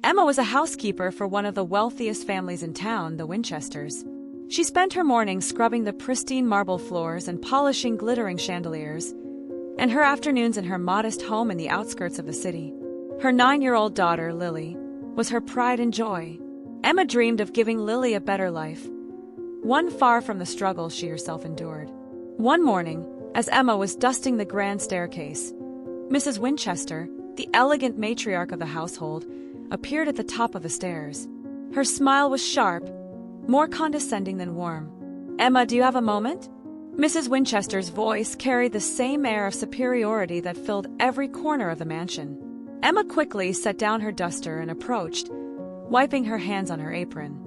Emma was a housekeeper for one of the wealthiest families in town, the Winchesters. She spent her mornings scrubbing the pristine marble floors and polishing glittering chandeliers, and her afternoons in her modest home in the outskirts of the city. Her 9-year-old daughter, Lily, was her pride and joy. Emma dreamed of giving Lily a better life, one far from the struggles she herself endured. One morning, as Emma was dusting the grand staircase, Mrs. Winchester, the elegant matriarch of the household, appeared at the top of the stairs. Her smile was sharp, more condescending than warm. "Emma, do you have a moment?" Mrs. Winchester's voice carried the same air of superiority that filled every corner of the mansion. Emma quickly set down her duster and approached, wiping her hands on her apron.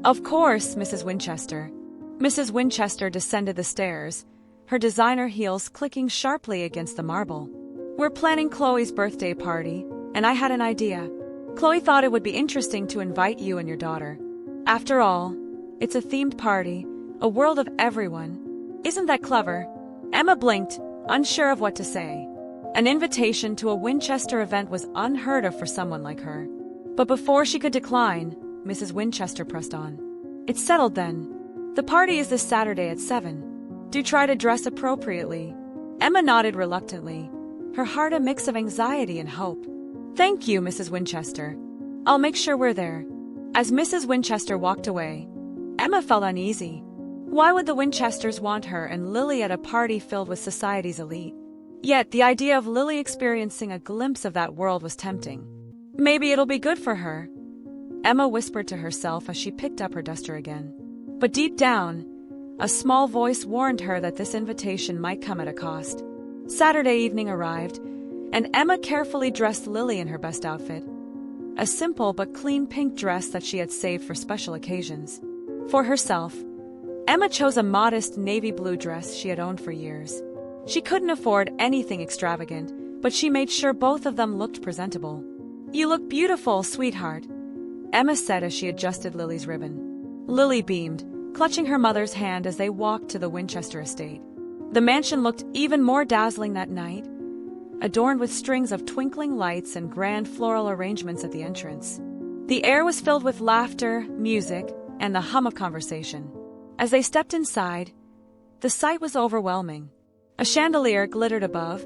"Of course, Mrs. Winchester." Mrs. Winchester descended the stairs, her designer heels clicking sharply against the marble. "We're planning Chloe's birthday party, and I had an idea. Chloe thought it would be interesting to invite you and your daughter. After all, it's a themed party, a world of everyone. Isn't that clever?" Emma blinked, unsure of what to say. An invitation to a Winchester event was unheard of for someone like her. But before she could decline, Mrs. Winchester pressed on. "It's settled then. The party is this Saturday at 7. Do try to dress appropriately." Emma nodded reluctantly, her heart a mix of anxiety and hope. "Thank you, Mrs. Winchester. I'll make sure we're there." As Mrs. Winchester walked away, Emma felt uneasy. Why would the Winchesters want her and Lily at a party filled with society's elite? Yet the idea of Lily experiencing a glimpse of that world was tempting. Maybe it'll be good for her, Emma whispered to herself as she picked up her duster again. But deep down, a small voice warned her that this invitation might come at a cost. Saturday evening arrived, and Emma carefully dressed Lily in her best outfit, a simple but clean pink dress that she had saved for special occasions. For herself, Emma chose a modest navy blue dress she had owned for years. She couldn't afford anything extravagant, but she made sure both of them looked presentable. "You look beautiful, sweetheart," Emma said as she adjusted Lily's ribbon. Lily beamed, clutching her mother's hand as they walked to the Winchester estate. The mansion looked even more dazzling that night, adorned with strings of twinkling lights and grand floral arrangements at the entrance. The air was filled with laughter, music, and the hum of conversation. As they stepped inside, the sight was overwhelming. A chandelier glittered above,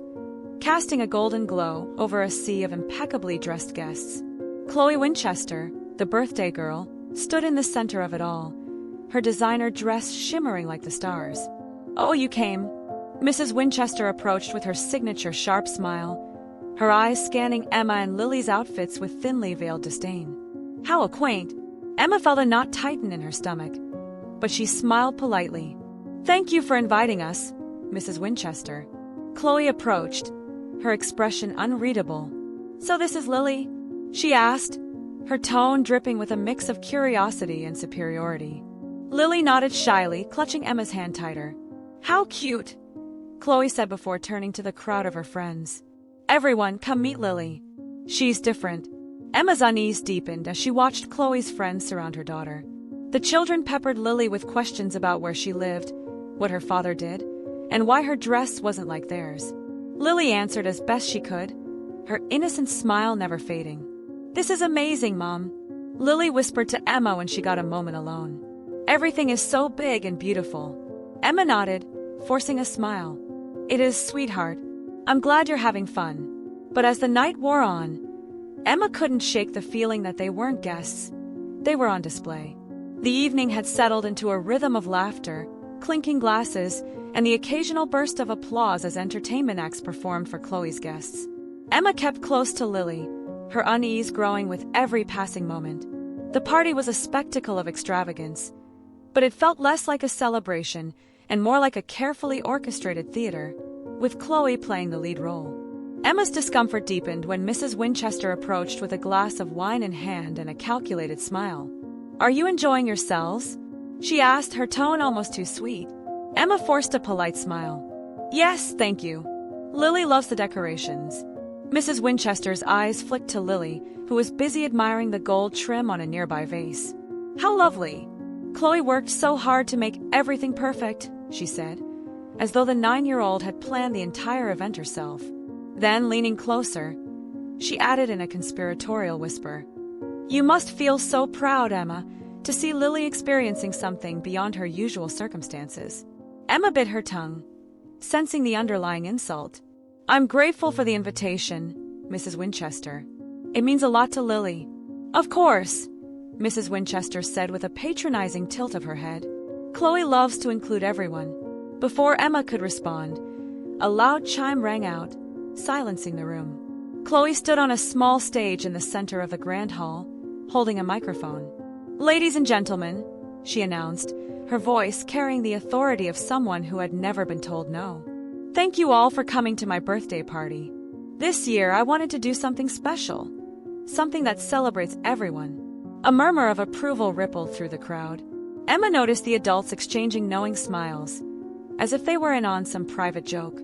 casting a golden glow over a sea of impeccably dressed guests. Chloe Winchester, the birthday girl, stood in the center of it all, her designer dress shimmering like the stars. "Oh, you came." Mrs. Winchester approached with her signature sharp smile, her eyes scanning Emma and Lily's outfits with thinly veiled disdain. How quaint! Emma felt a knot tighten in her stomach, but she smiled politely. "Thank you for inviting us, Mrs. Winchester." Chloe approached, her expression unreadable. "So this is Lily?" she asked, her tone dripping with a mix of curiosity and superiority. Lily nodded shyly, clutching Emma's hand tighter. "How cute," Chloe said before turning to the crowd of her friends. "Everyone, come meet Lily. She's different." Emma's unease deepened as she watched Chloe's friends surround her daughter. The children peppered Lily with questions about where she lived, what her father did, and why her dress wasn't like theirs. Lily answered as best she could, her innocent smile never fading. "This is amazing, Mom," Lily whispered to Emma when she got a moment alone. "Everything is so big and beautiful." Emma nodded, forcing a smile. "It is, sweetheart. I'm glad you're having fun." But as the night wore on, Emma couldn't shake the feeling that they weren't guests. They were on display. The evening had settled into a rhythm of laughter, clinking glasses, and the occasional burst of applause as entertainment acts performed for Chloe's guests. Emma kept close to Lily, her unease growing with every passing moment. The party was a spectacle of extravagance, but it felt less like a celebration and more like a carefully orchestrated theater, with Chloe playing the lead role. Emma's discomfort deepened when Mrs. Winchester approached with a glass of wine in hand and a calculated smile. "Are you enjoying yourselves?" she asked, her tone almost too sweet. Emma forced a polite smile. "Yes, thank you. Lily loves the decorations." Mrs. Winchester's eyes flicked to Lily, who was busy admiring the gold trim on a nearby vase. "How lovely! Chloe worked so hard to make everything perfect," she said, as though the 9-year-old had planned the entire event herself. Then, leaning closer, she added in a conspiratorial whisper, You must feel so proud, Emma, to see Lily experiencing something beyond her usual circumstances. Emma bit her tongue, sensing the underlying insult. I'm grateful for the invitation, Mrs. Winchester. It means a lot to Lily. Of course, Mrs. Winchester said with a patronizing tilt of her head. Chloe loves to include everyone. Before Emma could respond, a loud chime rang out, silencing the room. Chloe stood on a small stage in the center of the grand hall, holding a microphone. Ladies and gentlemen, she announced, her voice carrying the authority of someone who had never been told no. Thank you all for coming to my birthday party. This year I wanted to do something special, something that celebrates everyone. A murmur of approval rippled through the crowd. Emma noticed the adults exchanging knowing smiles, as if they were in on some private joke.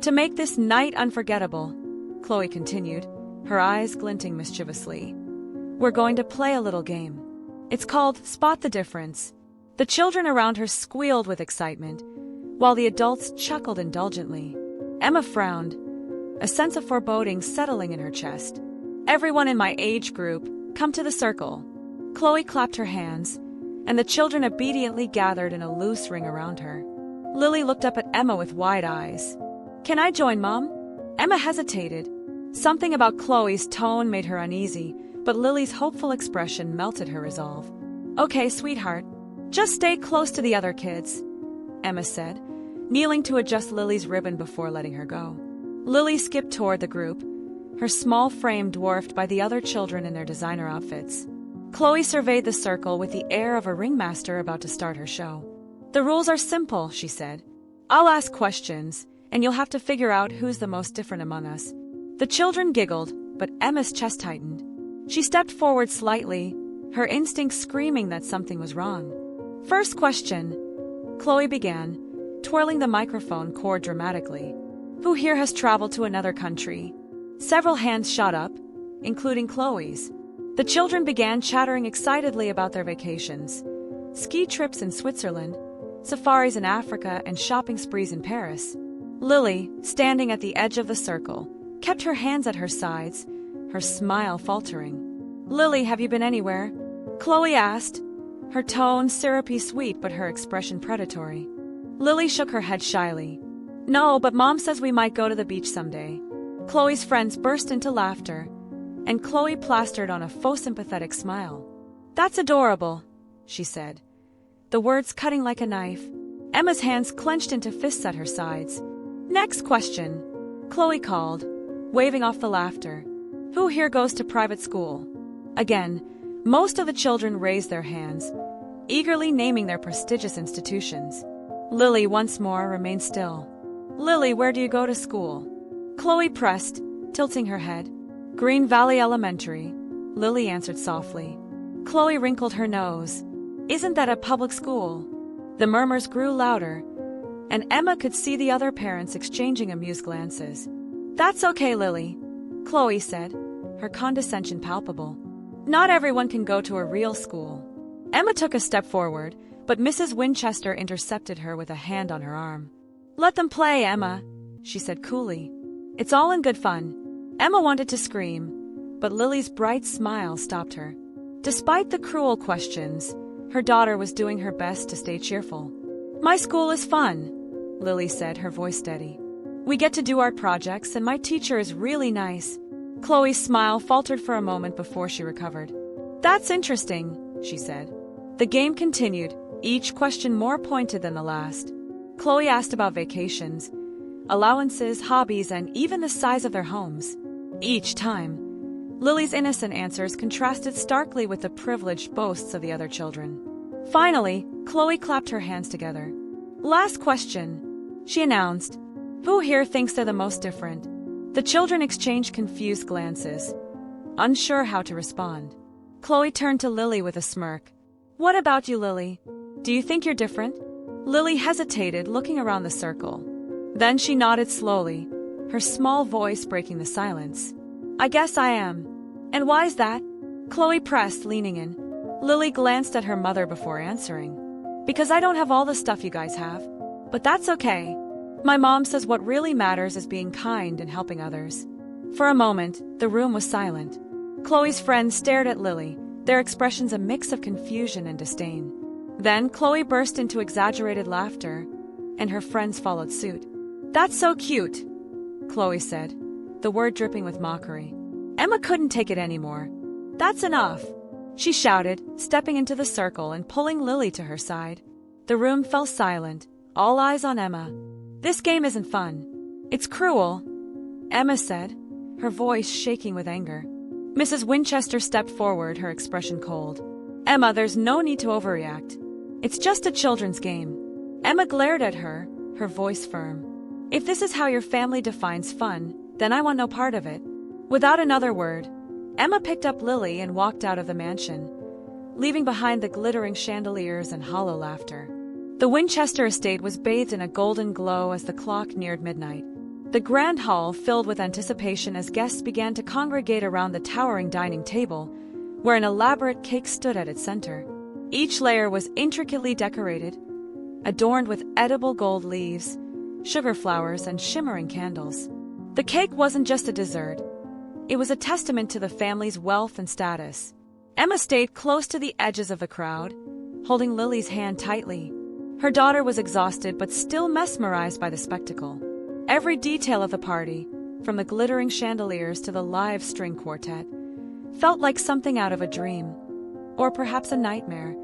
To make this night unforgettable, Chloe continued, her eyes glinting mischievously, we're going to play a little game. It's called Spot the Difference. The children around her squealed with excitement, while the adults chuckled indulgently. Emma frowned, a sense of foreboding settling in her chest. Everyone in my age group, come to the circle. Chloe clapped her hands, and the children obediently gathered in a loose ring around her. Lily looked up at Emma with wide eyes. Can I join, Mom? Emma hesitated. Something about Chloe's tone made her uneasy, but Lily's hopeful expression melted her resolve. Okay, sweetheart. Just stay close to the other kids, Emma said, kneeling to adjust Lily's ribbon before letting her go. Lily skipped toward the group, her small frame dwarfed by the other children in their designer outfits. Chloe surveyed the circle with the air of a ringmaster about to start her show. The rules are simple, she said. I'll ask questions, and you'll have to figure out who's the most different among us. The children giggled, but Emma's chest tightened. She stepped forward slightly, her instinct screaming that something was wrong. First question, Chloe began, twirling the microphone cord dramatically. Who here has traveled to another country? Several hands shot up, including Chloe's. The children began chattering excitedly about their vacations. Ski trips in Switzerland, safaris in Africa, and shopping sprees in Paris. Lily, standing at the edge of the circle, kept her hands at her sides, her smile faltering. Lily, have you been anywhere? Chloe asked, her tone syrupy sweet but her expression predatory. Lily shook her head shyly. No, but Mom says we might go to the beach someday. Chloe's friends burst into laughter, and Chloe plastered on a faux sympathetic smile. That's adorable, she said, the words cutting like a knife. Emma's hands clenched into fists at her sides. Next question, Chloe called, waving off the laughter. Who here goes to private school? Again, most of the children raised their hands, eagerly naming their prestigious institutions. Lily once more remained still. Lily, where do you go to school? Chloe pressed, tilting her head. Green Valley Elementary, Lily answered softly. Chloe wrinkled her nose. Isn't that a public school? The murmurs grew louder, and Emma could see the other parents exchanging amused glances. That's okay, Lily, Chloe said, her condescension palpable. Not everyone can go to a real school. Emma took a step forward, but Mrs. Winchester intercepted her with a hand on her arm. Let them play, Emma, she said coolly. It's all in good fun. Emma wanted to scream, but Lily's bright smile stopped her. Despite the cruel questions, her daughter was doing her best to stay cheerful. My school is fun, Lily said, her voice steady. We get to do art projects, and my teacher is really nice. Chloe's smile faltered for a moment before she recovered. That's interesting, she said. The game continued, each question more pointed than the last. Chloe asked about vacations, allowances, hobbies, and even the size of their homes. Each time, Lily's innocent answers contrasted starkly with the privileged boasts of the other children. Finally, Chloe clapped her hands together. Last question, she announced. Who here thinks they're the most different? The children exchanged confused glances, unsure how to respond. Chloe turned to Lily with a smirk. What about you, Lily? Do you think you're different? Lily hesitated, looking around the circle. Then she nodded slowly, her small voice breaking the silence. I guess I am. And why's that? Chloe pressed, leaning in. Lily glanced at her mother before answering. Because I don't have all the stuff you guys have. But that's okay. My mom says what really matters is being kind and helping others. For a moment, the room was silent. Chloe's friends stared at Lily, their expressions a mix of confusion and disdain. Then Chloe burst into exaggerated laughter, and her friends followed suit. "That's so cute," Chloe said, the word dripping with mockery. Emma couldn't take it anymore. "That's enough," she shouted, stepping into the circle and pulling Lily to her side. The room fell silent, all eyes on Emma. "This game isn't fun. It's cruel," Emma said, her voice shaking with anger. Mrs. Winchester stepped forward, her expression cold. "Emma, there's no need to overreact. It's just a children's game." Emma glared at her, her voice firm. "If this is how your family defines fun, then I want no part of it." Without another word, Emma picked up Lily and walked out of the mansion, leaving behind the glittering chandeliers and hollow laughter. The Winchester estate was bathed in a golden glow as the clock neared midnight. The grand hall filled with anticipation as guests began to congregate around the towering dining table, where an elaborate cake stood at its center. Each layer was intricately decorated, adorned with edible gold leaves, sugar flowers, and shimmering candles. The cake wasn't just a dessert. It was a testament to the family's wealth and status. Emma stayed close to the edges of the crowd, holding Lily's hand tightly. Her daughter was exhausted but still mesmerized by the spectacle. Every detail of the party, from the glittering chandeliers to the live string quartet, felt like something out of a dream, or perhaps a nightmare,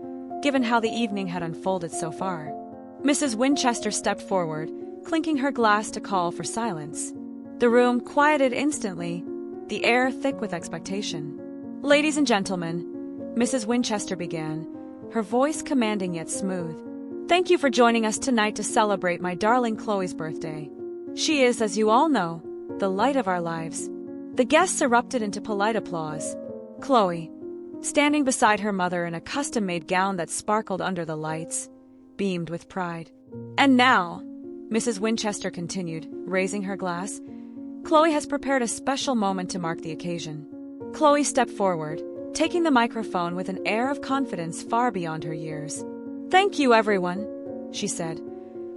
given how the evening had unfolded so far. Mrs. Winchester stepped forward, clinking her glass to call for silence. The room quieted instantly, the air thick with expectation. "Ladies and gentlemen," Mrs. Winchester began, her voice commanding yet smooth. "Thank you for joining us tonight to celebrate my darling Chloe's birthday. She is, as you all know, the light of our lives." The guests erupted into polite applause. Chloe, standing beside her mother in a custom-made gown that sparkled under the lights, beamed with pride. "And now," Mrs. Winchester continued, raising her glass, "Chloe has prepared a special moment to mark the occasion." Chloe stepped forward, taking the microphone with an air of confidence far beyond her years. "Thank you, everyone," she said,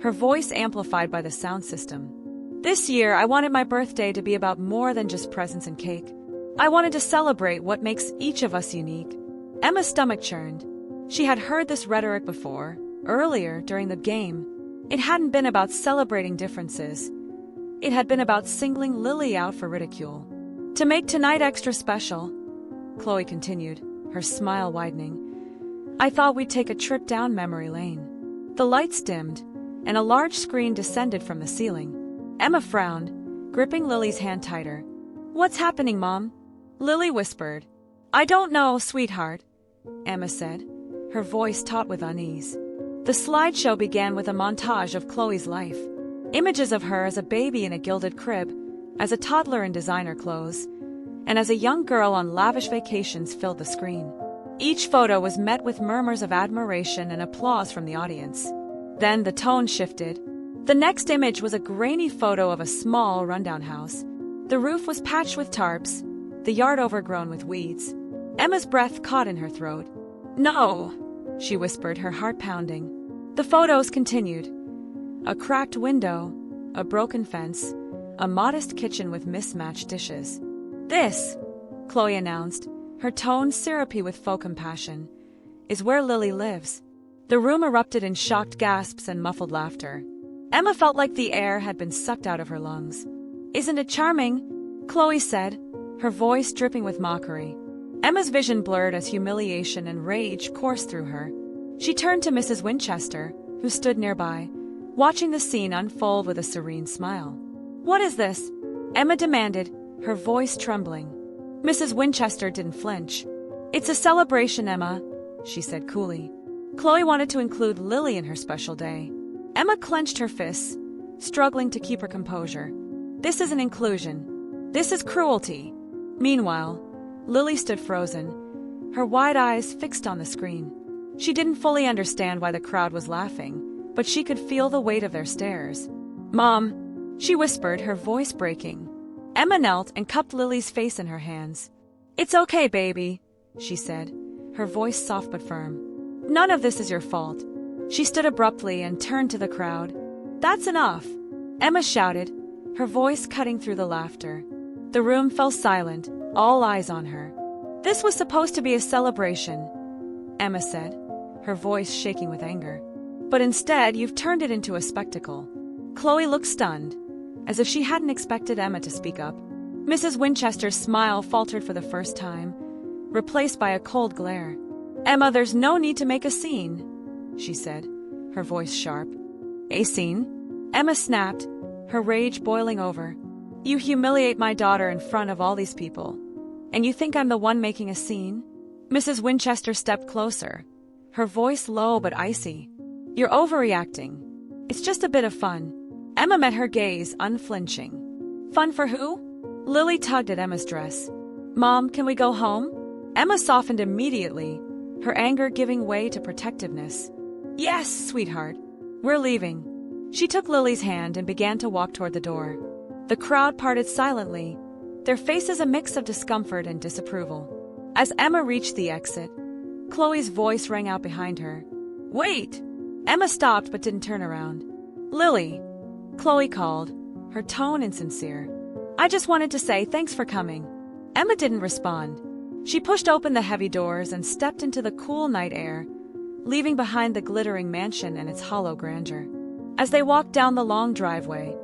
her voice amplified by the sound system. "This year, I wanted my birthday to be about more than just presents and cake. I wanted to celebrate what makes each of us unique." Emma's stomach churned. She had heard this rhetoric before, earlier during the game. It hadn't been about celebrating differences. It had been about singling Lily out for ridicule. "To make tonight extra special," Chloe continued, her smile widening, "I thought we'd take a trip down memory lane." The lights dimmed, and a large screen descended from the ceiling. Emma frowned, gripping Lily's hand tighter. "What's happening, Mom?" Lily whispered. "I don't know, sweetheart," Emma said, her voice taut with unease. The slideshow began with a montage of Chloe's life. Images of her as a baby in a gilded crib, as a toddler in designer clothes, and as a young girl on lavish vacations filled the screen. Each photo was met with murmurs of admiration and applause from the audience. Then the tone shifted. The next image was a grainy photo of a small, rundown house. The roof was patched with tarps, the yard overgrown with weeds. Emma's breath caught in her throat. "No," she whispered, her heart pounding. The photos continued. A cracked window, a broken fence, a modest kitchen with mismatched dishes. "This," Chloe announced, her tone syrupy with faux compassion, "is where Lily lives." The room erupted in shocked gasps and muffled laughter. Emma felt like the air had been sucked out of her lungs. "Isn't it charming?" Chloe said, her voice dripping with mockery. Emma's vision blurred as humiliation and rage coursed through her. She turned to Mrs. Winchester, who stood nearby, watching the scene unfold with a serene smile. "What is this?" Emma demanded, her voice trembling. Mrs. Winchester didn't flinch. "It's a celebration, Emma," she said coolly. Chloe wanted to include Lily in her special day. Emma clenched her fists, struggling to keep her composure. "This isn't inclusion. This is cruelty." Meanwhile, Lily stood frozen, her wide eyes fixed on the screen. She didn't fully understand why the crowd was laughing, but she could feel the weight of their stares. "Mom," she whispered, her voice breaking. Emma knelt and cupped Lily's face in her hands. "It's okay, baby," she said, her voice soft but firm. "None of this is your fault." She stood abruptly and turned to the crowd. "That's enough," Emma shouted, her voice cutting through the laughter. The room fell silent, all eyes on her. This was supposed to be a celebration, Emma said, her voice shaking with anger. But instead, you've turned it into a spectacle. Chloe looked stunned, as if she hadn't expected Emma to speak up. Mrs. Winchester's smile faltered for the first time, replaced by a cold glare. Emma, there's no need to make a scene, she said, her voice sharp. A scene? Emma snapped, her rage boiling over. You humiliate my daughter in front of all these people. And you think I'm the one making a scene? Mrs. Winchester stepped closer, her voice low but icy. You're overreacting. It's just a bit of fun. Emma met her gaze, unflinching. Fun for who? Lily tugged at Emma's dress. Mom, can we go home? Emma softened immediately, her anger giving way to protectiveness. Yes, sweetheart. We're leaving. She took Lily's hand and began to walk toward the door. The crowd parted silently, their faces a mix of discomfort and disapproval. As Emma reached the exit, Chloe's voice rang out behind her. Wait! Emma stopped but didn't turn around. Lily, Chloe called, her tone insincere. I just wanted to say thanks for coming. Emma didn't respond. She pushed open the heavy doors and stepped into the cool night air, leaving behind the glittering mansion and its hollow grandeur. As they walked down the long driveway,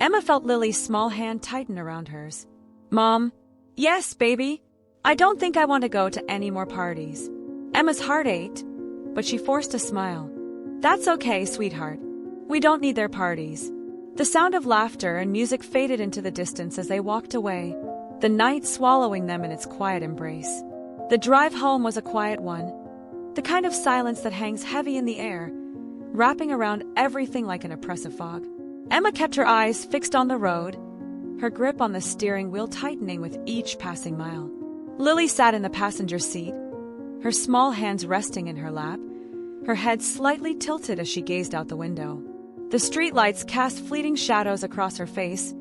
Emma felt Lily's small hand tighten around hers. Mom? Yes, baby. I don't think I want to go to any more parties. Emma's heart ached, but she forced a smile. That's okay, sweetheart. We don't need their parties. The sound of laughter and music faded into the distance as they walked away, the night swallowing them in its quiet embrace. The drive home was a quiet one, the kind of silence that hangs heavy in the air, wrapping around everything like an oppressive fog. Emma kept her eyes fixed on the road, her grip on the steering wheel tightening with each passing mile. Lily sat in the passenger seat, her small hands resting in her lap, her head slightly tilted as she gazed out the window. The streetlights cast fleeting shadows across her face,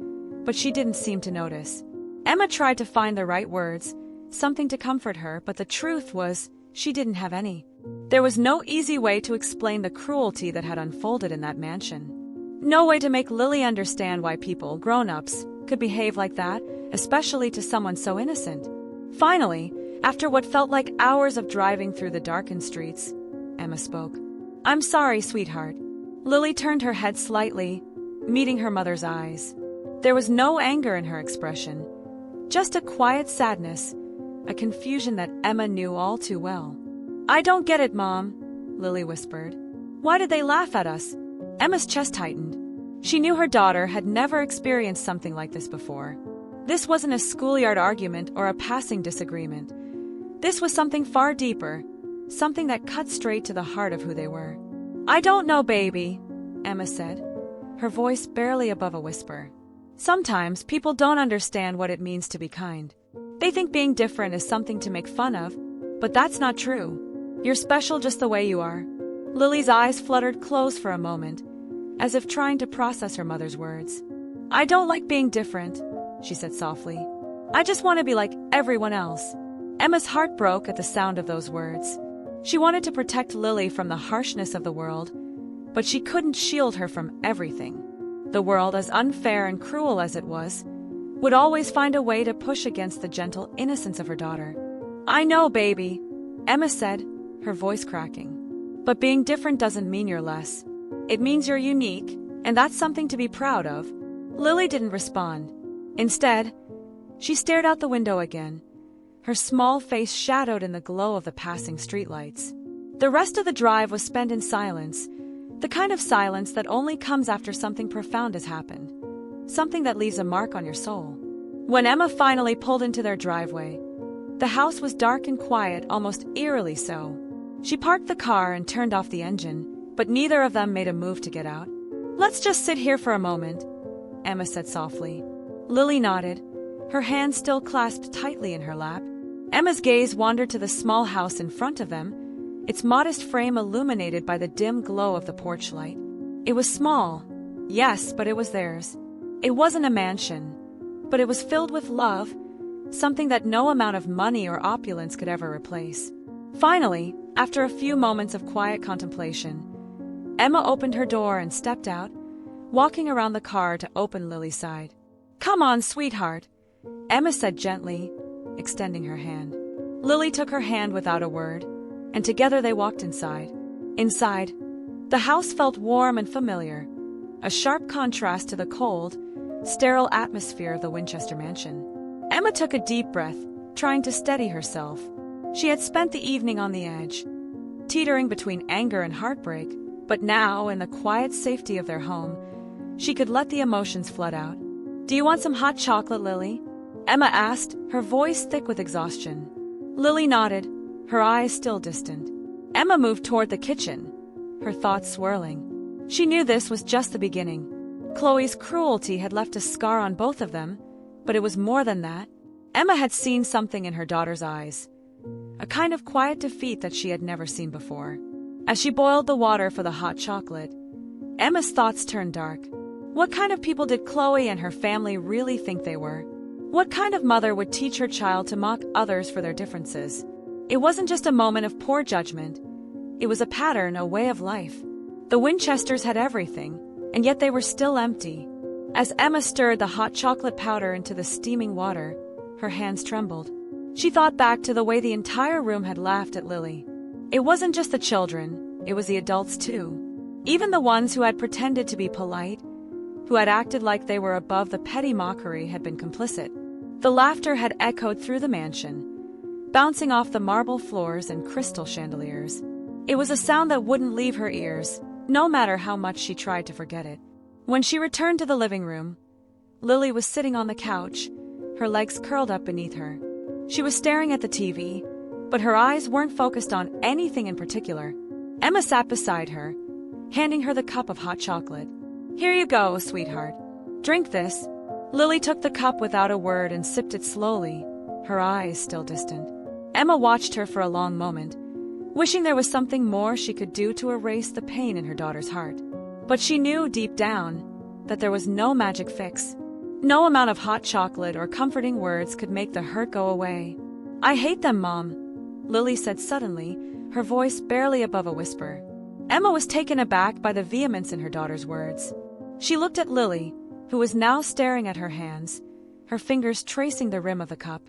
but she didn't seem to notice. Emma tried to find the right words, something to comfort her, but the truth was she didn't have any. There was no easy way to explain the cruelty that had unfolded in that mansion. No way to make Lily understand why people, grown-ups, could behave like that, especially to someone so innocent. Finally, after what felt like hours of driving through the darkened streets, Emma spoke. I'm sorry, sweetheart. Lily turned her head slightly, meeting her mother's eyes. There was no anger in her expression, just a quiet sadness, a confusion that Emma knew all too well. I don't get it, Mom, Lily whispered. Why did they laugh at us? Emma's chest tightened. She knew her daughter had never experienced something like this before. This wasn't a schoolyard argument or a passing disagreement. This was something far deeper, something that cut straight to the heart of who they were. I don't know, baby, Emma said, her voice barely above a whisper. Sometimes people don't understand what it means to be kind. They think being different is something to make fun of, but that's not true. You're special just the way you are. Lily's eyes fluttered closed for a moment, as if trying to process her mother's words. I don't like being different, she said softly. I just want to be like everyone else. Emma's heart broke at the sound of those words. She wanted to protect Lily from the harshness of the world, but she couldn't shield her from everything. The world, as unfair and cruel as it was, would always find a way to push against the gentle innocence of her daughter. I know, baby, Emma said, her voice cracking. But being different doesn't mean you're less. It means you're unique, and that's something to be proud of. Lily didn't respond. Instead, she stared out the window again, her small face shadowed in the glow of the passing streetlights. The rest of the drive was spent in silence, the kind of silence that only comes after something profound has happened, something that leaves a mark on your soul. When Emma finally pulled into their driveway, the house was dark and quiet, almost eerily so. She parked the car and turned off the engine, but neither of them made a move to get out. Let's just sit here for a moment, Emma said softly. Lily nodded, her hands still clasped tightly in her lap. Emma's gaze wandered to the small house in front of them, its modest frame illuminated by the dim glow of the porch light. It was small, yes, but it was theirs. It wasn't a mansion, but it was filled with love, something that no amount of money or opulence could ever replace. Finally, after a few moments of quiet contemplation, Emma opened her door and stepped out, walking around the car to open Lily's side. Come on, sweetheart, Emma said gently, extending her hand. Lily took her hand without a word, and together they walked inside. Inside, the house felt warm and familiar, a sharp contrast to the cold, sterile atmosphere of the Winchester mansion. Emma took a deep breath, trying to steady herself. She had spent the evening on the edge, teetering between anger and heartbreak, but now, in the quiet safety of their home, she could let the emotions flood out. "Do you want some hot chocolate, Lily?" Emma asked, her voice thick with exhaustion. Lily nodded, her eyes still distant. Emma moved toward the kitchen, her thoughts swirling. She knew this was just the beginning. Chloe's cruelty had left a scar on both of them, but it was more than that. Emma had seen something in her daughter's eyes, a kind of quiet defeat that she had never seen before. As she boiled the water for the hot chocolate, Emma's thoughts turned dark. What kind of people did Chloe and her family really think they were? What kind of mother would teach her child to mock others for their differences? It wasn't just a moment of poor judgment. It was a pattern, a way of life. The Winchesters had everything, and yet they were still empty. As Emma stirred the hot chocolate powder into the steaming water, her hands trembled. She thought back to the way the entire room had laughed at Lily. It wasn't just the children, it was the adults too. Even the ones who had pretended to be polite, who had acted like they were above the petty mockery, had been complicit. The laughter had echoed through the mansion, bouncing off the marble floors and crystal chandeliers. It was a sound that wouldn't leave her ears, no matter how much she tried to forget it. When she returned to the living room, Lily was sitting on the couch, her legs curled up beneath her. She was staring at the TV, but her eyes weren't focused on anything in particular. Emma sat beside her, handing her the cup of hot chocolate. "Here you go, sweetheart. Drink this." Lily took the cup without a word and sipped it slowly, her eyes still distant. Emma watched her for a long moment, wishing there was something more she could do to erase the pain in her daughter's heart. But she knew deep down that there was no magic fix. No amount of hot chocolate or comforting words could make the hurt go away. "I hate them, Mom," Lily said suddenly, her voice barely above a whisper. Emma was taken aback by the vehemence in her daughter's words. She looked at Lily, who was now staring at her hands, her fingers tracing the rim of the cup.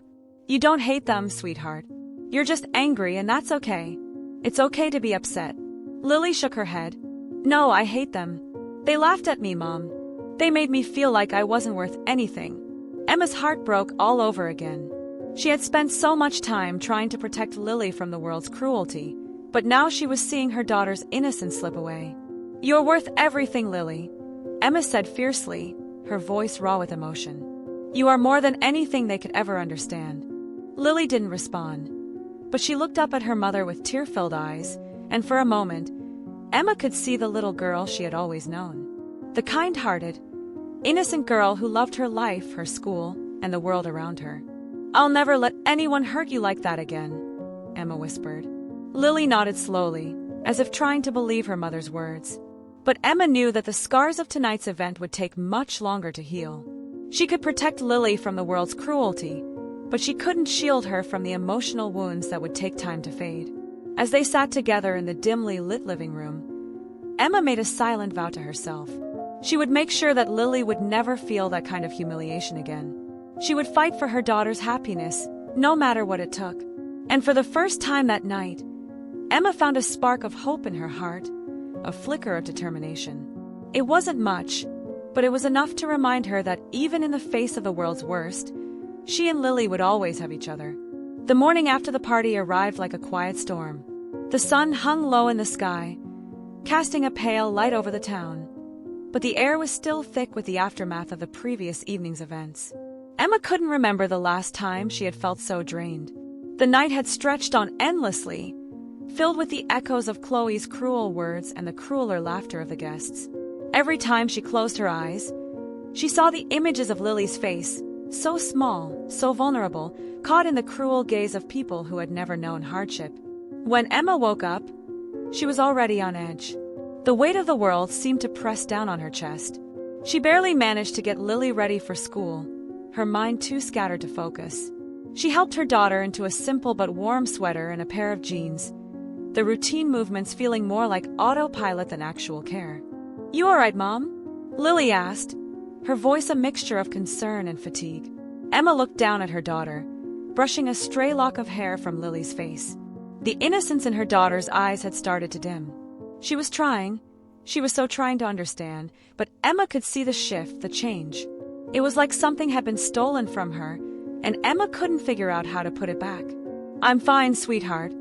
"You don't hate them, sweetheart. You're just angry, and that's okay. It's okay to be upset." Lily shook her head. "No, I hate them. They laughed at me, Mom. They made me feel like I wasn't worth anything." Emma's heart broke all over again. She had spent so much time trying to protect Lily from the world's cruelty, but now she was seeing her daughter's innocence slip away. "You're worth everything, Lily," Emma said fiercely, her voice raw with emotion. "You are more than anything they could ever understand." Lily didn't respond, but she looked up at her mother with tear-filled eyes, and for a moment, Emma could see the little girl she had always known. The kind-hearted, innocent girl who loved her life, her school, and the world around her. "I'll never let anyone hurt you like that again," Emma whispered. Lily nodded slowly, as if trying to believe her mother's words. But Emma knew that the scars of tonight's event would take much longer to heal. She could protect Lily from the world's cruelty, but she couldn't shield her from the emotional wounds that would take time to fade. As they sat together in the dimly lit living room, Emma made a silent vow to herself. She would make sure that Lily would never feel that kind of humiliation again. She would fight for her daughter's happiness, no matter what it took. And for the first time that night, Emma found a spark of hope in her heart, a flicker of determination. It wasn't much, but it was enough to remind her that even in the face of the world's worst, she and Lily would always have each other. The morning after the party arrived like a quiet storm. The sun hung low in the sky, casting a pale light over the town, but the air was still thick with the aftermath of the previous evening's events. Emma couldn't remember the last time she had felt so drained. The night had stretched on endlessly, filled with the echoes of Chloe's cruel words and the crueler laughter of the guests. Every time she closed her eyes, she saw the images of Lily's face, so small, so vulnerable, caught in the cruel gaze of people who had never known hardship. When Emma woke up, she was already on edge. The weight of the world seemed to press down on her chest. She barely managed to get Lily ready for school, her mind too scattered to focus. She helped her daughter into a simple but warm sweater and a pair of jeans, the routine movements feeling more like autopilot than actual care. "You all right, Mom?" Lily asked, her voice a mixture of concern and fatigue. Emma looked down at her daughter, brushing a stray lock of hair from Lily's face. The innocence in her daughter's eyes had started to dim. She was so trying to understand, but Emma could see the shift, the change. It was like something had been stolen from her, and Emma couldn't figure out how to put it back. "I'm fine, sweetheart,"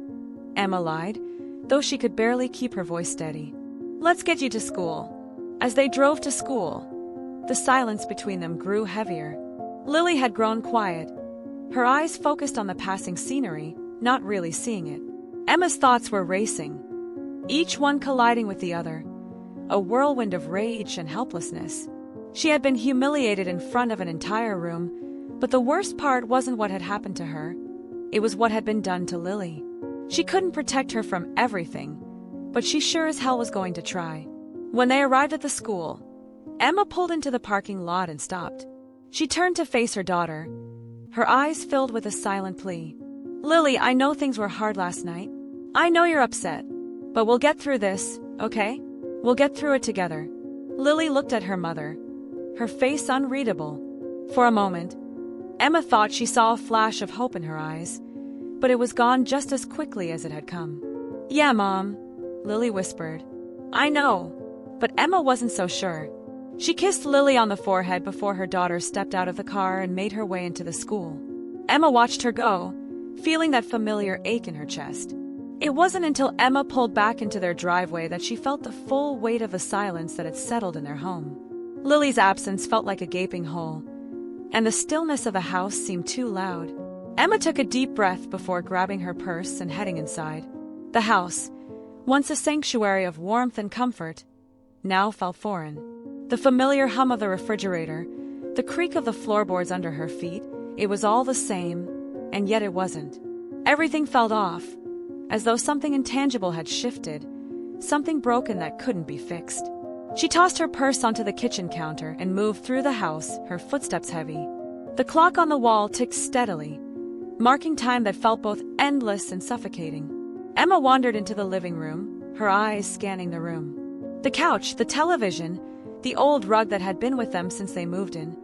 Emma lied, though she could barely keep her voice steady. "Let's get you to school." As they drove to school, the silence between them grew heavier. Lily had grown quiet, her eyes focused on the passing scenery, not really seeing it. Emma's thoughts were racing, each one colliding with the other, a whirlwind of rage and helplessness. She had been humiliated in front of an entire room, but the worst part wasn't what had happened to her. It was what had been done to Lily. She couldn't protect her from everything, but she sure as hell was going to try. When they arrived at the school, Emma pulled into the parking lot and stopped. She turned to face her daughter, her eyes filled with a silent plea. "Lily, I know things were hard last night. I know you're upset, but we'll get through this, okay? We'll get through it together." Lily looked at her mother, her face unreadable. For a moment, Emma thought she saw a flash of hope in her eyes, but it was gone just as quickly as it had come. "Yeah, Mom," Lily whispered. "I know." But Emma wasn't so sure. She kissed Lily on the forehead before her daughter stepped out of the car and made her way into the school. Emma watched her go, feeling that familiar ache in her chest. It wasn't until Emma pulled back into their driveway that she felt the full weight of the silence that had settled in their home. Lily's absence felt like a gaping hole, and the stillness of the house seemed too loud. Emma took a deep breath before grabbing her purse and heading inside. The house, once a sanctuary of warmth and comfort, now felt foreign. The familiar hum of the refrigerator, the creak of the floorboards under her feet, it was all the same, and yet it wasn't. Everything felt off, as though something intangible had shifted, something broken that couldn't be fixed. She tossed her purse onto the kitchen counter and moved through the house, her footsteps heavy. The clock on the wall ticked steadily, marking time that felt both endless and suffocating. Emma wandered into the living room, her eyes scanning the room. The couch, the television, the old rug that had been with them since they moved in.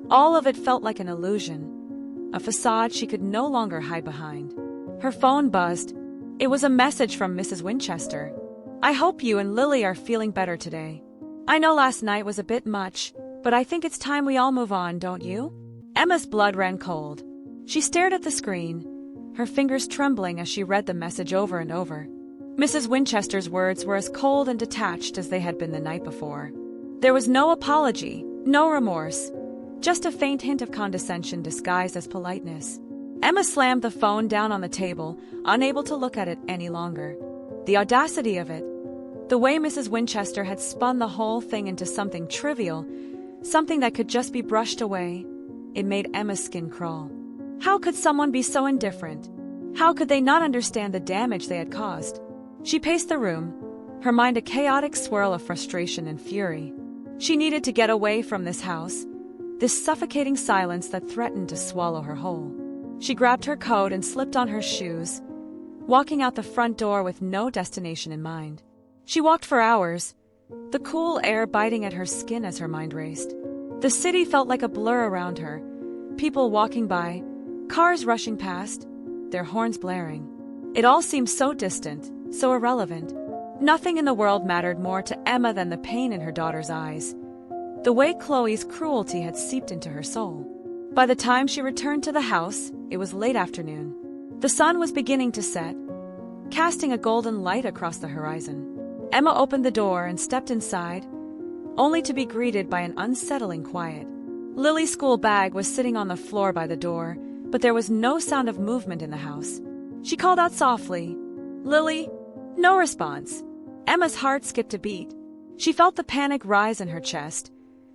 All of it felt like an illusion, a facade she could no longer hide behind. Her phone buzzed. It was a message from Mrs. Winchester. "I hope you and Lily are feeling better today. I know last night was a bit much, but I think it's time we all move on, don't you?" Emma's blood ran cold. She stared at the screen, her fingers trembling as she read the message over and over. Mrs. Winchester's words were as cold and detached as they had been the night before. There was no apology, no remorse, just a faint hint of condescension disguised as politeness. Emma slammed the phone down on the table, unable to look at it any longer. The audacity of it, the way Mrs. Winchester had spun the whole thing into something trivial, something that could just be brushed away, it made Emma's skin crawl. How could someone be so indifferent? How could they not understand the damage they had caused? She paced the room, her mind a chaotic swirl of frustration and fury. She needed to get away from this house, this suffocating silence that threatened to swallow her whole. She grabbed her coat and slipped on her shoes, walking out the front door with no destination in mind. She walked for hours, the cool air biting at her skin as her mind raced. The city felt like a blur around her, people walking by, cars rushing past, their horns blaring. It all seemed so distant, so irrelevant. Nothing in the world mattered more to Emma than the pain in her daughter's eyes, the way Chloe's cruelty had seeped into her soul. By the time she returned to the house, it was late afternoon. The sun was beginning to set, casting a golden light across the horizon. Emma opened the door and stepped inside, only to be greeted by an unsettling quiet. Lily's school bag was sitting on the floor by the door, but there was no sound of movement in the house. She called out softly, "Lily?" No response. Emma's heart skipped a beat. She felt the panic rise in her chest,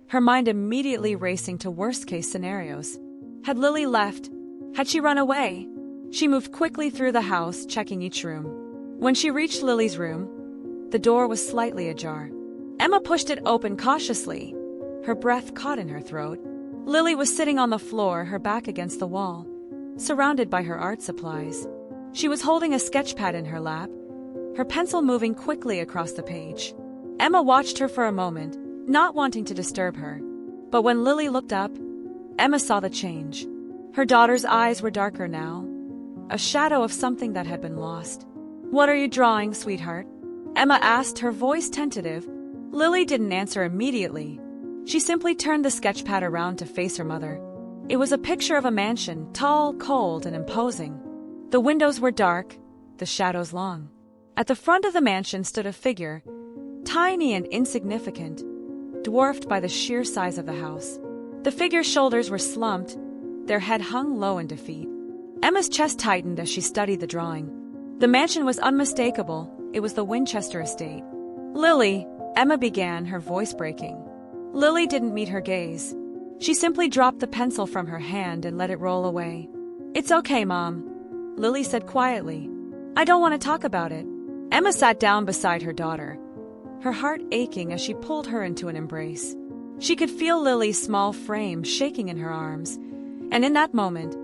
her mind immediately racing to worst-case scenarios. Had Lily left? Had she run away? She moved quickly through the house, checking each room. When she reached Lily's room, the door was slightly ajar. Emma pushed it open cautiously, her breath caught in her throat. Lily was sitting on the floor, her back against the wall, surrounded by her art supplies. She was holding a sketch pad in her lap, her pencil moving quickly across the page. Emma watched her for a moment, not wanting to disturb her. But when Lily looked up, Emma saw the change. Her daughter's eyes were darker now, a shadow of something that had been lost. "What are you drawing, sweetheart?" Emma asked, her voice tentative. Lily didn't answer immediately. She simply turned the sketchpad around to face her mother. It was a picture of a mansion, tall, cold, and imposing. The windows were dark, the shadows long. At the front of the mansion stood a figure, tiny and insignificant, dwarfed by the sheer size of the house. The figure's shoulders were slumped, their head hung low in defeat. Emma's chest tightened as she studied the drawing. The mansion was unmistakable. It was the Winchester estate. "Lily," Emma began, her voice breaking. Lily didn't meet her gaze. She simply dropped the pencil from her hand and let it roll away. "It's okay, Mom," Lily said quietly. "I don't want to talk about it." Emma sat down beside her daughter, her heart aching as she pulled her into an embrace. She could feel Lily's small frame shaking in her arms, and in that moment,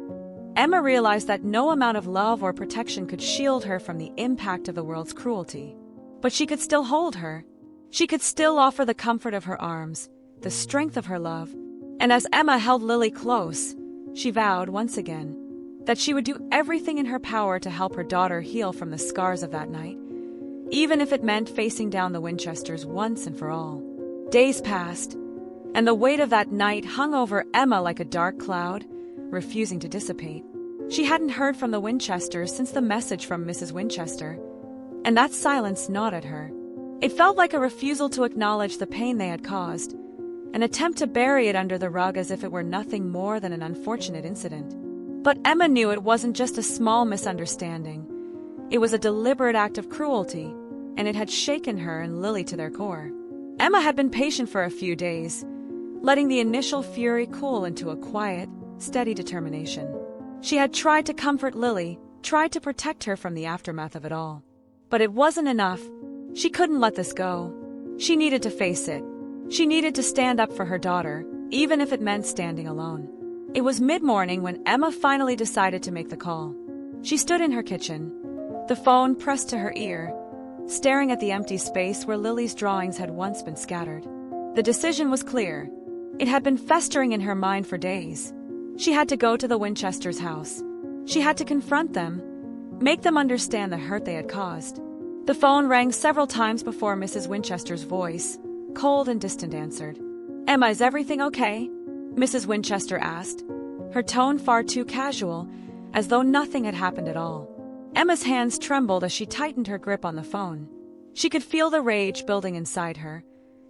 Emma realized that no amount of love or protection could shield her from the impact of the world's cruelty. But she could still hold her. She could still offer the comfort of her arms, the strength of her love. And as Emma held Lily close, she vowed once again that she would do everything in her power to help her daughter heal from the scars of that night, even if it meant facing down the Winchesters once and for all. Days passed, and the weight of that night hung over Emma like a dark cloud, refusing to dissipate. She hadn't heard from the Winchesters since the message from Mrs. Winchester, and that silence gnawed at her. It felt like a refusal to acknowledge the pain they had caused, an attempt to bury it under the rug as if it were nothing more than an unfortunate incident. But Emma knew it wasn't just a small misunderstanding. It was a deliberate act of cruelty, and it had shaken her and Lily to their core. Emma had been patient for a few days, letting the initial fury cool into a quiet, steady determination. She had tried to comfort Lily, tried to protect her from the aftermath of it all. But it wasn't enough. She couldn't let this go. She needed to face it. She needed to stand up for her daughter, even if it meant standing alone. It was mid-morning when Emma finally decided to make the call. She stood in her kitchen, the phone pressed to her ear, staring at the empty space where Lily's drawings had once been scattered. The decision was clear. It had been festering in her mind for days. She had to go to the Winchesters' house. She had to confront them, make them understand the hurt they had caused. The phone rang several times before Mrs. Winchester's voice, cold and distant, answered. "Emma, is everything okay?" Mrs. Winchester asked, her tone far too casual, as though nothing had happened at all. Emma's hands trembled as she tightened her grip on the phone. She could feel the rage building inside her,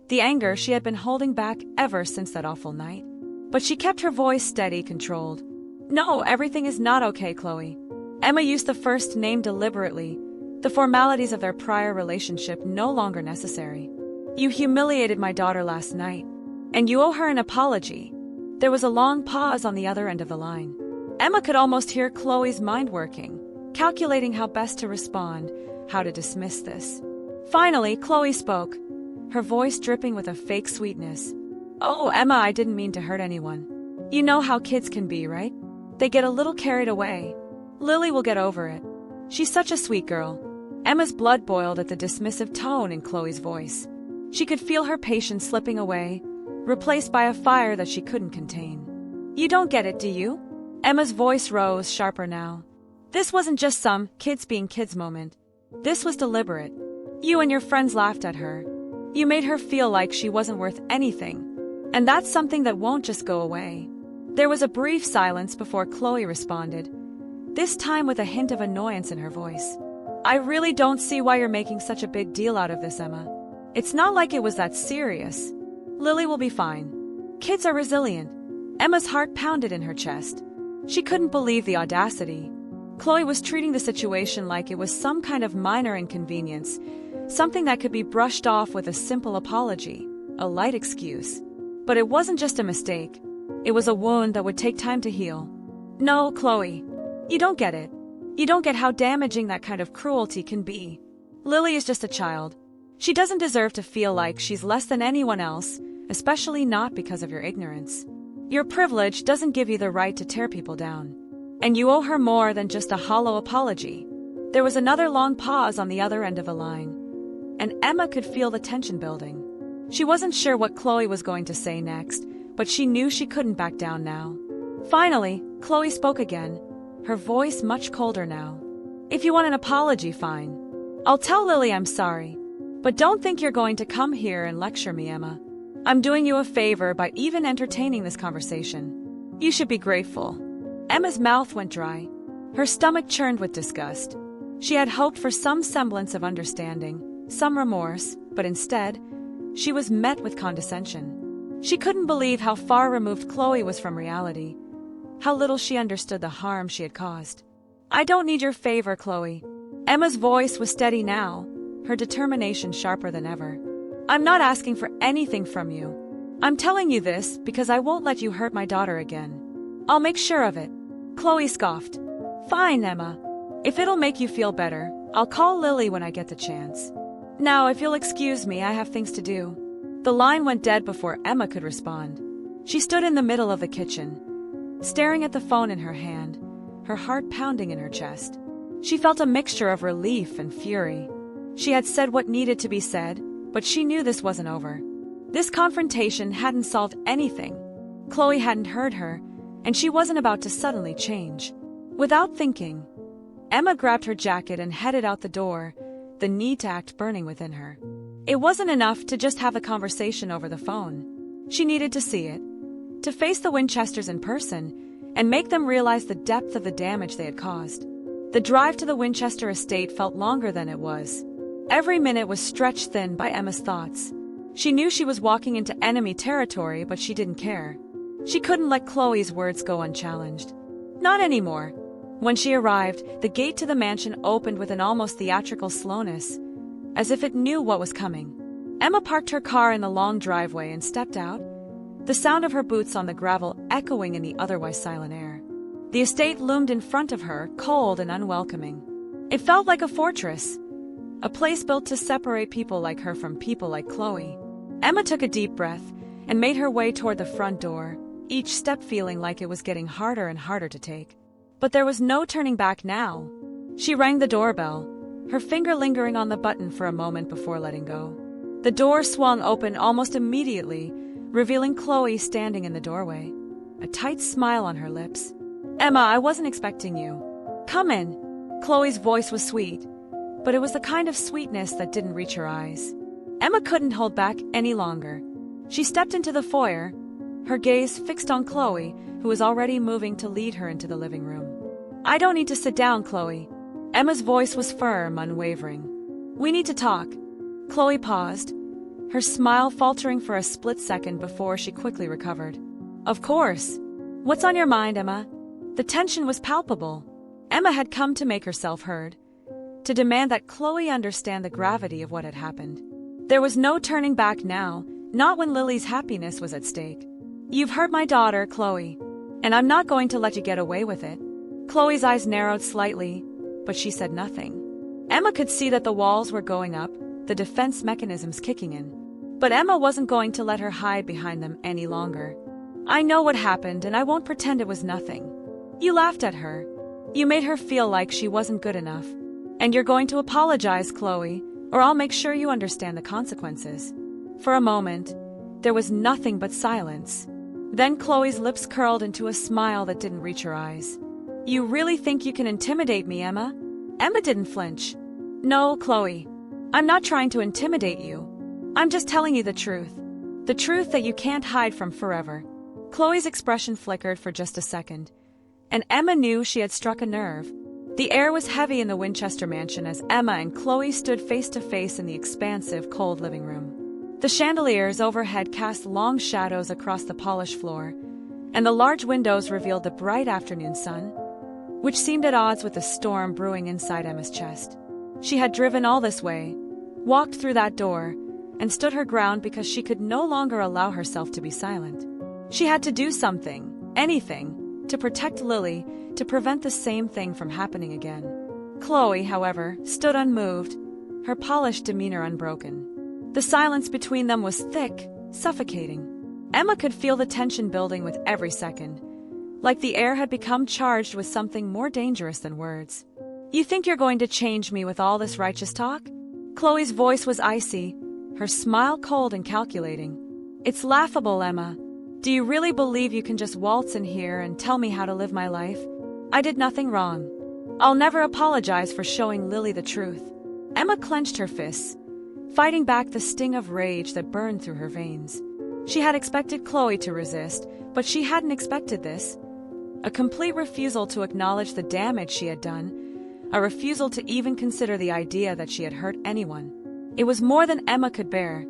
the anger she had been holding back ever since that awful night. But she kept her voice steady, controlled. "No, everything is not okay, Chloe." Emma used the first name deliberately, the formalities of their prior relationship no longer necessary. "You humiliated my daughter last night, and you owe her an apology." There was a long pause on the other end of the line. Emma could almost hear Chloe's mind working, calculating how best to respond, how to dismiss this. Finally, Chloe spoke, her voice dripping with a fake sweetness. "Oh, Emma, I didn't mean to hurt anyone. You know how kids can be, right? They get a little carried away. Lily will get over it. She's such a sweet girl." Emma's blood boiled at the dismissive tone in Chloe's voice. She could feel her patience slipping away, replaced by a fire that she couldn't contain. "You don't get it, do you?" Emma's voice rose, sharper now. This wasn't just some kids being kids moment. This was deliberate. You and your friends laughed at her. You made her feel like she wasn't worth anything. And that's something that won't just go away. There was a brief silence before Chloe responded, this time with a hint of annoyance in her voice. "I really don't see why you're making such a big deal out of this, Emma. It's not like it was that serious. Lily will be fine. Kids are resilient." Emma's heart pounded in her chest. She couldn't believe the audacity. Chloe was treating the situation like it was some kind of minor inconvenience, something that could be brushed off with a simple apology, a light excuse. But it wasn't just a mistake. It was a wound that would take time to heal. "No, Chloe, you don't get it. You don't get how damaging that kind of cruelty can be. Lily is just a child. She doesn't deserve to feel like she's less than anyone else, especially not because of your ignorance. Your privilege doesn't give you the right to tear people down. And you owe her more than just a hollow apology." There was another long pause on the other end of the line, and Emma could feel the tension building. She wasn't sure what Chloe was going to say next, but she knew she couldn't back down now. Finally, Chloe spoke again, her voice much colder now. If you want an apology, fine. I'll tell Lily I'm sorry. But don't think you're going to come here and lecture me, Emma. I'm doing you a favor by even entertaining this conversation. You should be grateful. Emma's mouth went dry. Her stomach churned with disgust. She had hoped for some semblance of understanding, some remorse, but instead, she was met with condescension. She couldn't believe how far removed Chloe was from reality, how little she understood the harm she had caused. I don't need your favor, Chloe. Emma's voice was steady now, her determination sharper than ever. I'm not asking for anything from you. I'm telling you this because I won't let you hurt my daughter again. I'll make sure of it. Chloe scoffed. Fine, Emma. If it'll make you feel better, I'll call Lily when I get the chance. Now, if you'll excuse me, I have things to do. The line went dead before Emma could respond. She stood in the middle of the kitchen, staring at the phone in her hand, her heart pounding in her chest. She felt a mixture of relief and fury. She had said what needed to be said, but she knew this wasn't over. This confrontation hadn't solved anything. Chloe hadn't heard her, and she wasn't about to suddenly change. Without thinking, Emma grabbed her jacket and headed out the door, the need to act burning within her. It wasn't enough to just have a conversation over the phone. She needed to see it, to face the Winchesters in person, and make them realize the depth of the damage they had caused. The drive to the Winchester estate felt longer than it was. Every minute was stretched thin by Emma's thoughts. She knew she was walking into enemy territory, but she didn't care. She couldn't let Chloe's words go unchallenged. Not anymore. When she arrived, the gate to the mansion opened with an almost theatrical slowness, as if it knew what was coming. Emma parked her car in the long driveway and stepped out, the sound of her boots on the gravel echoing in the otherwise silent air. The estate loomed in front of her, cold and unwelcoming. It felt like a fortress, a place built to separate people like her from people like Chloe. Emma took a deep breath and made her way toward the front door, each step feeling like it was getting harder and harder to take. But there was no turning back now. She rang the doorbell, her finger lingering on the button for a moment before letting go. The door swung open almost immediately, revealing Chloe standing in the doorway, a tight smile on her lips. Emma, I wasn't expecting you. Come in. Chloe's voice was sweet, but it was the kind of sweetness that didn't reach her eyes. Emma couldn't hold back any longer. She stepped into the foyer, her gaze fixed on Chloe, who was already moving to lead her into the living room. I don't need to sit down, Chloe. Emma's voice was firm, unwavering. We need to talk. Chloe paused, her smile faltering for a split second before she quickly recovered. Of course. What's on your mind, Emma? The tension was palpable. Emma had come to make herself heard, to demand that Chloe understand the gravity of what had happened. There was no turning back now, not when Lily's happiness was at stake. You've hurt my daughter, Chloe, and I'm not going to let you get away with it. Chloe's eyes narrowed slightly, but she said nothing. Emma could see that the walls were going up, the defense mechanisms kicking in. But Emma wasn't going to let her hide behind them any longer. I know what happened, and I won't pretend it was nothing. You laughed at her. You made her feel like she wasn't good enough. And you're going to apologize, Chloe, or I'll make sure you understand the consequences. For a moment, there was nothing but silence. Then Chloe's lips curled into a smile that didn't reach her eyes. You really think you can intimidate me, Emma? Emma didn't flinch. No, Chloe. I'm not trying to intimidate you. I'm just telling you the truth. The truth that you can't hide from forever. Chloe's expression flickered for just a second, and Emma knew she had struck a nerve. The air was heavy in the Winchester mansion as Emma and Chloe stood face to face in the expansive, cold living room. The chandeliers overhead cast long shadows across the polished floor, and the large windows revealed the bright afternoon sun, which seemed at odds with the storm brewing inside Emma's chest. She had driven all this way, walked through that door, and stood her ground because she could no longer allow herself to be silent. She had to do something, anything, to protect Lily, to prevent the same thing from happening again. Chloe, however, stood unmoved, her polished demeanor unbroken. The silence between them was thick, suffocating. Emma could feel the tension building with every second, like the air had become charged with something more dangerous than words. You think you're going to change me with all this righteous talk? Chloe's voice was icy, her smile cold and calculating. It's laughable, Emma. Do you really believe you can just waltz in here and tell me how to live my life? I did nothing wrong. I'll never apologize for showing Lily the truth. Emma clenched her fists, fighting back the sting of rage that burned through her veins. She had expected Chloe to resist, but she hadn't expected this. A complete refusal to acknowledge the damage she had done, a refusal to even consider the idea that she had hurt anyone. It was more than Emma could bear.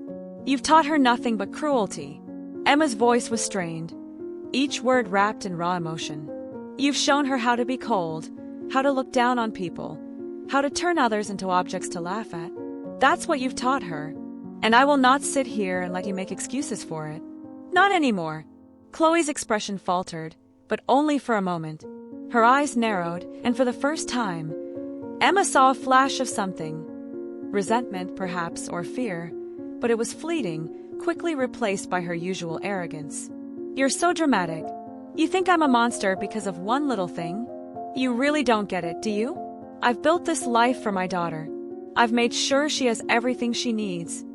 You've taught her nothing but cruelty. Emma's voice was strained, each word wrapped in raw emotion. You've shown her how to be cold, how to look down on people, how to turn others into objects to laugh at. That's what you've taught her, and I will not sit here and let you make excuses for it. Not anymore. Chloe's expression faltered, but only for a moment. Her eyes narrowed, and for the first time, Emma saw a flash of something. Resentment, perhaps, or fear, but it was fleeting, quickly replaced by her usual arrogance. You're so dramatic. You think I'm a monster because of one little thing? You really don't get it, do you? I've built this life for my daughter. I've made sure she has everything she needs,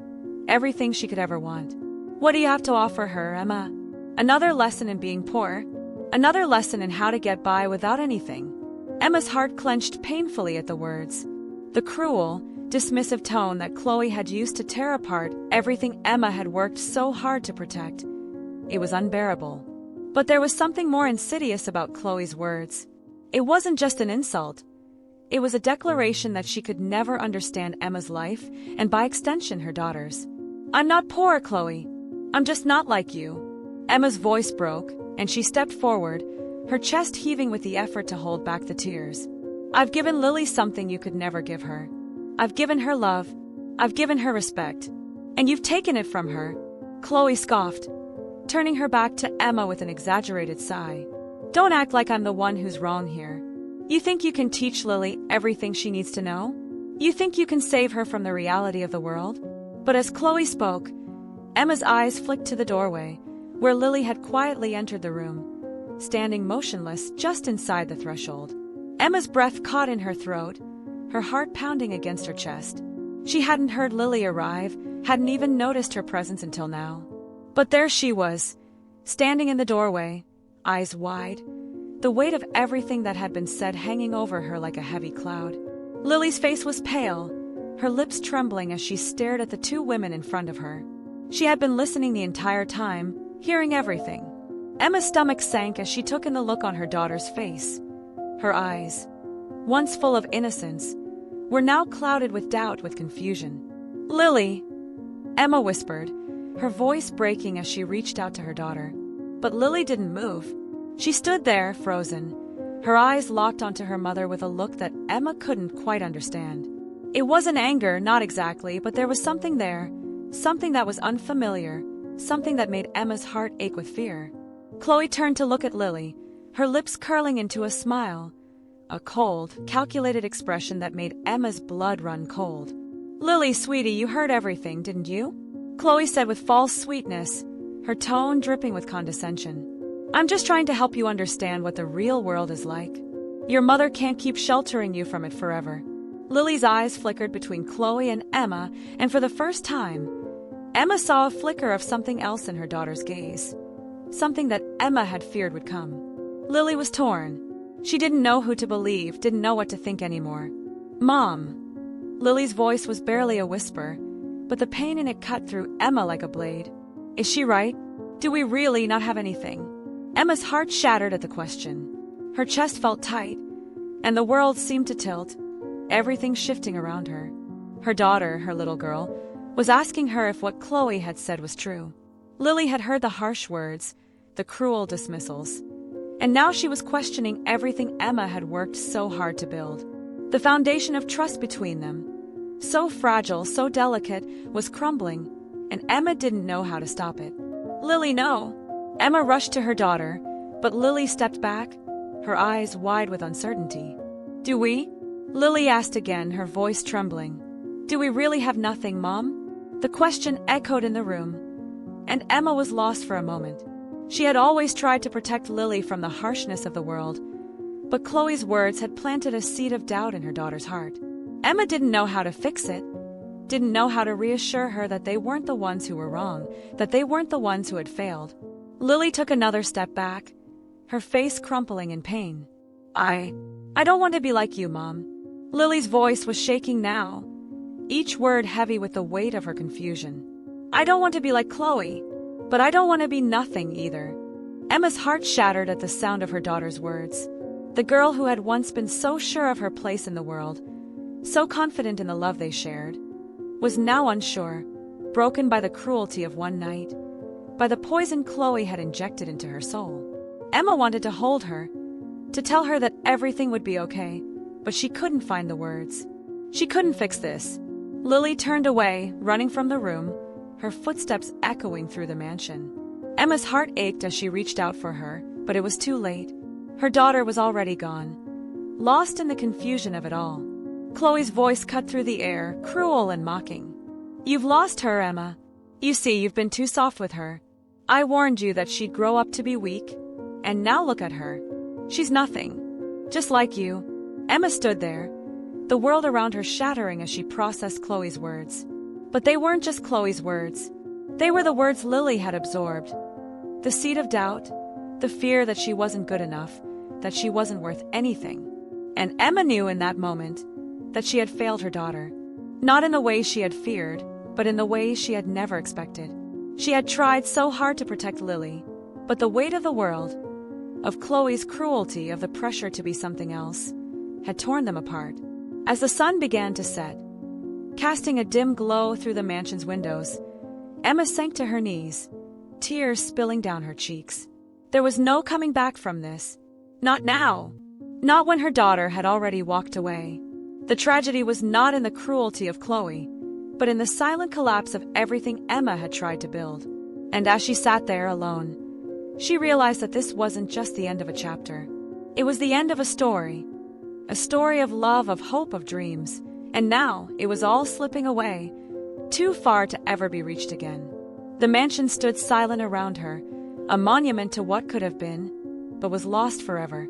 everything she could ever want. What do you have to offer her, Emma? Another lesson in being poor? Another lesson in how to get by without anything? Emma's heart clenched painfully at the words. The cruel, dismissive tone that Chloe had used to tear apart everything Emma had worked so hard to protect. It was unbearable. But there was something more insidious about Chloe's words. It wasn't just an insult. It was a declaration that she could never understand Emma's life, and by extension her daughter's. I'm not poor, Chloe. I'm just not like you. Emma's voice broke, and she stepped forward, her chest heaving with the effort to hold back the tears. I've given Lily something you could never give her. I've given her love. I've given her respect. And you've taken it from her. Chloe scoffed, turning her back to Emma with an exaggerated sigh. Don't act like I'm the one who's wrong here. You think you can teach Lily everything she needs to know? You think you can save her from the reality of the world? But as Chloe spoke, Emma's eyes flicked to the doorway, where Lily had quietly entered the room, standing motionless just inside the threshold. Emma's breath caught in her throat, her heart pounding against her chest. She hadn't heard Lily arrive, hadn't even noticed her presence until now. But there she was, standing in the doorway, eyes wide, the weight of everything that had been said hanging over her like a heavy cloud. Lily's face was pale, her lips trembling as she stared at the two women in front of her. She had been listening the entire time, hearing everything. Emma's stomach sank as she took in the look on her daughter's face. Her eyes, once full of innocence, were now clouded with doubt, with confusion. Lily, Emma whispered, her voice breaking as she reached out to her daughter. But Lily didn't move. She stood there, frozen, her eyes locked onto her mother with a look that Emma couldn't quite understand. It wasn't anger, not exactly, but there was something there, something that was unfamiliar, something that made Emma's heart ache with fear. Chloe turned to look at Lily, her lips curling into a smile, a cold, calculated expression that made Emma's blood run cold. Lily, sweetie, you heard everything, didn't you? Chloe said with false sweetness, her tone dripping with condescension. I'm just trying to help you understand what the real world is like. Your mother can't keep sheltering you from it forever. Lily's eyes flickered between Chloe and Emma, and for the first time, Emma saw a flicker of something else in her daughter's gaze. Something that Emma had feared would come. Lily was torn. She didn't know who to believe, didn't know what to think anymore. Mom. Lily's voice was barely a whisper, but the pain in it cut through Emma like a blade. Is she right? Do we really not have anything? Emma's heart shattered at the question. Her chest felt tight, and the world seemed to tilt, everything shifting around her. Her daughter, her little girl, was asking her if what Chloe had said was true. Lily had heard the harsh words, the cruel dismissals, and now she was questioning everything Emma had worked so hard to build. The foundation of trust between them, so fragile, so delicate, was crumbling, and Emma didn't know how to stop it. Lily, no! Emma rushed to her daughter, but Lily stepped back, her eyes wide with uncertainty. Do we? Lily asked again, her voice trembling. Do we really have nothing, Mom? The question echoed in the room, and Emma was lost for a moment. She had always tried to protect Lily from the harshness of the world, but Chloe's words had planted a seed of doubt in her daughter's heart. Emma didn't know how to fix it, didn't know how to reassure her that they weren't the ones who were wrong, that they weren't the ones who had failed. Lily took another step back, her face crumpling in pain. I don't want to be like you, Mom. Lily's voice was shaking now, each word heavy with the weight of her confusion. I don't want to be like Chloe, but I don't want to be nothing either. Emma's heart shattered at the sound of her daughter's words. The girl who had once been so sure of her place in the world, so confident in the love they shared, was now unsure, broken by the cruelty of one night, by the poison Chloe had injected into her soul. Emma wanted to hold her, to tell her that everything would be okay, but she couldn't find the words. She couldn't fix this. Lily turned away, running from the room, her footsteps echoing through the mansion. Emma's heart ached as she reached out for her, but it was too late. Her daughter was already gone, lost in the confusion of it all. Chloe's voice cut through the air, cruel and mocking. You've lost her, Emma. You see, you've been too soft with her. I warned you that she'd grow up to be weak, and now look at her. She's nothing. Just like you. Emma stood there, the world around her shattering as she processed Chloe's words. But they weren't just Chloe's words. They were the words Lily had absorbed. The seed of doubt, the fear that she wasn't good enough, that she wasn't worth anything. And Emma knew in that moment that she had failed her daughter. Not in the way she had feared, but in the way she had never expected. She had tried so hard to protect Lily, but the weight of the world, of Chloe's cruelty, of the pressure to be something else, had torn them apart. As the sun began to set, casting a dim glow through the mansion's windows, Emma sank to her knees, tears spilling down her cheeks. There was no coming back from this. Not now. Not when her daughter had already walked away. The tragedy was not in the cruelty of Chloe, but in the silent collapse of everything Emma had tried to build. And as she sat there alone, she realized that this wasn't just the end of a chapter. It was the end of a story of love, of hope, of dreams. And now it was all slipping away, too far to ever be reached again. The mansion stood silent around her, a monument to what could have been, but was lost forever.